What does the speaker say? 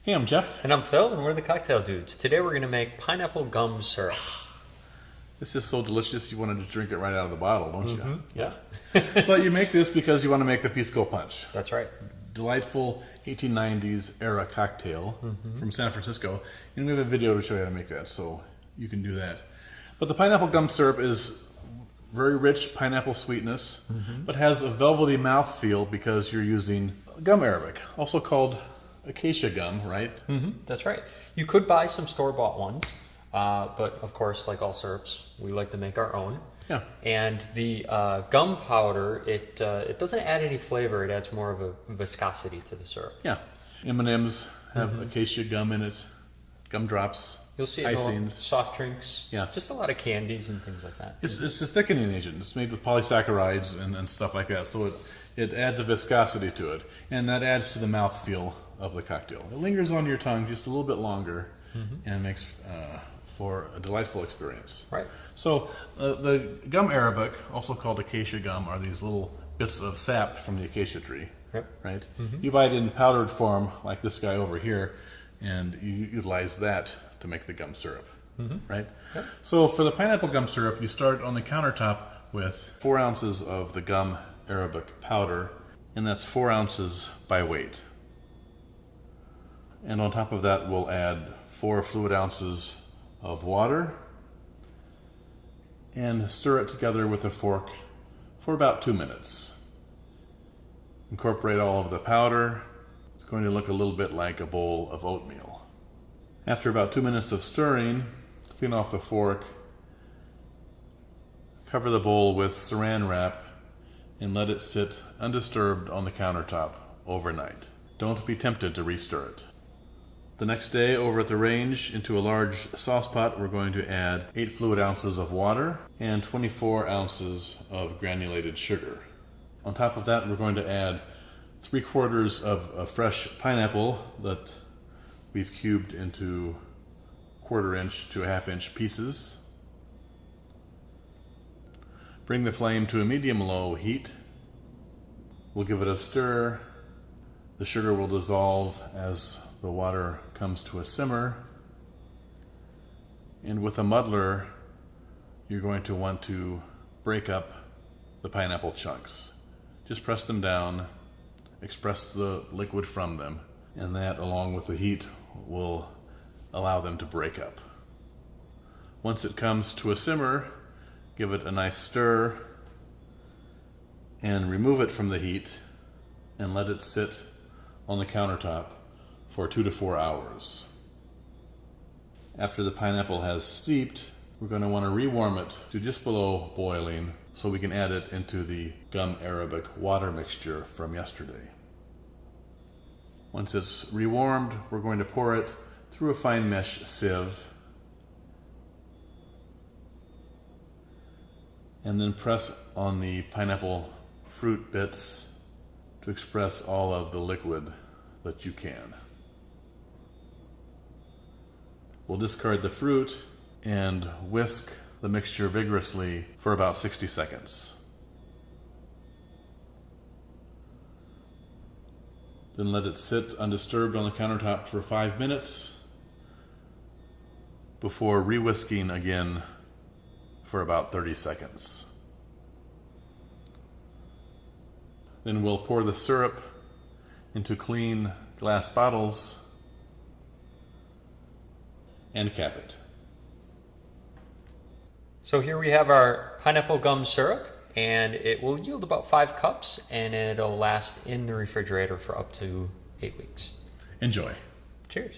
Hey, I'm Jeff. And I'm Phil, and we're the Cocktail Dudes. Today we're going to make pineapple gum syrup. This is so delicious you want to just drink it right out of the bottle, don't you? Yeah. But you make this because you want to make the Pisco Punch. That's right. Delightful 1890s era cocktail from San Francisco. And we have a video to show you how to make that, so you can do that. But the pineapple gum syrup is very rich pineapple sweetness, but has a velvety mouthfeel because you're using gum arabic, also called acacia gum, right? That's right. You could buy some store-bought ones, but of course, like all syrups, we like to make our own. Yeah. And the gum powder, it doesn't add any flavor. It adds more of a viscosity to the syrup. Yeah. M&Ms have acacia gum in it, gum drops. You'll see it in icings. soft drinks. Yeah. Just a lot of candies and things like that. It's a thickening agent. It's made with polysaccharides and stuff like that, so it adds a viscosity to it, and that adds to the mouthfeel of the cocktail. It lingers on your tongue just a little bit longer and makes for a delightful experience. Right. So the gum arabic, also called acacia gum, are these little bits of sap from the acacia tree. Yep. Right? You buy it in powdered form, like this guy over here, and you utilize that to make the gum syrup. Right? Yep. So for the pineapple gum syrup, you start on the countertop with 4 ounces of the gum arabic powder, and that's 4 ounces by weight. And on top of that, we'll add 4 fluid ounces of water and stir it together with a fork for about 2 minutes. Incorporate all of the powder. It's going to look a little bit like a bowl of oatmeal. After about 2 minutes of stirring, clean off the fork, cover the bowl with saran wrap, and let it sit undisturbed on the countertop overnight. Don't be tempted to restir it. The next day, over at the range, into a large sauce pot, we're going to add 8 fluid ounces of water and 24 ounces of granulated sugar. On top of that, we're going to add 3/4 of a fresh pineapple that we've cubed into 1/4 inch to 1/2 inch pieces. Bring the flame to a medium-low heat. We'll give it a stir. The sugar will dissolve as the water comes to a simmer. And with a muddler, you're going to want to break up the pineapple chunks. Just press them down, express the liquid from them, and that, along with the heat, will allow them to break up. Once it comes to a simmer, give it a nice stir and remove it from the heat and let it sit on the countertop for 2 to 4 hours. After the pineapple has steeped, we're going to want to rewarm it to just below boiling so we can add it into the gum arabic water mixture from yesterday. Once it's rewarmed, we're going to pour it through a fine mesh sieve and then press on the pineapple fruit bits to express all of the liquid that you can. We'll discard the fruit and whisk the mixture vigorously for about 60 seconds. Then let it sit undisturbed on the countertop for 5 minutes before re-whisking again for about 30 seconds. Then we'll pour the syrup into clean glass bottles and cap it. So here we have our pineapple gum syrup, and it will yield about 5 cups, and it'll last in the refrigerator for up to 8 weeks. Enjoy. Cheers.